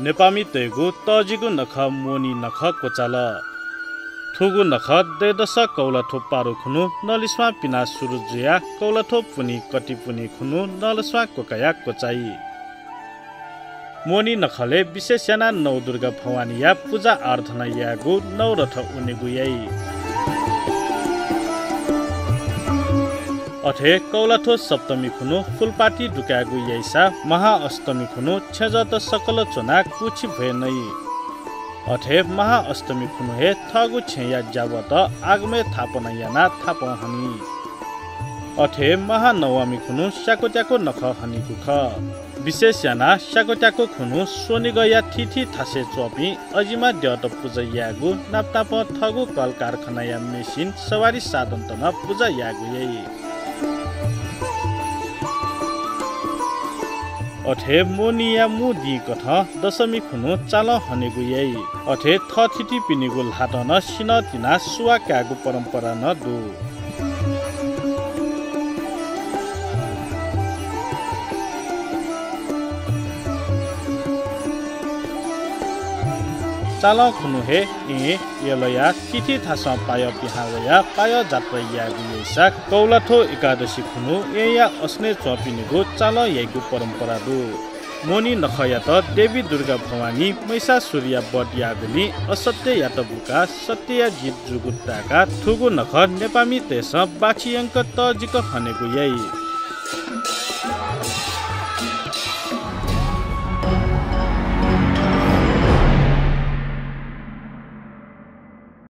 नेपामी तेगु तजिगु नख मोनी नख कोचाल थुगु नख देदस कौला थोप पारो खुनु नलिस्वा पिना सुरुजुया कौला थोप पुनी कटी पुनी खुनु नलस्वा कोकाया कोचाई मोनी नखले विशेष याना नौ दुर्गा भवानी या पूजा आराधना यागु नौ रथ उनेगुयाई अथे कौलाथो सप्तमी खुनु फुलपाटी डुकागु याइसा महाअष्टमी खुनु छेजत सकल चोना कुछि भए नै अथे महाअष्टमी खुनु हे थगु छेया जावत आगमे थापना याना थापहनी अथे महानवमी खुनु स्याकोट्याको नख हनी कुख विशेष याना स्याकोट्याको खुनु सोनी गया थिथि थासे चोपी अजिमा द्यत पूजा यागु नापताप थगु कल कारखाना या मेसिन सवारी साधन तना पूजा यागु यई अथे मोनिया मुदी कथ दशमी खुनु चाल हनेगु यई अथे थथिति पिनिगु लाटन सिन तिना सुवा क्यागु परम्परा न दु चाल खुनु हे यलया तिथि थास पाय बिहावया पाय जात्रा यागु यैसा कौलाथो एकादशी खुनु या अस्ने चपिनिगु चाल यागु परम्परा दु मोनी नखया त देवी दुर्गा भवानी महिषासुर बड यागुनी असत्य यात बुका सत्य गीत जुगुटाका थुगु नख नेपामी तेस बाछियंक तजिक हनेगु यई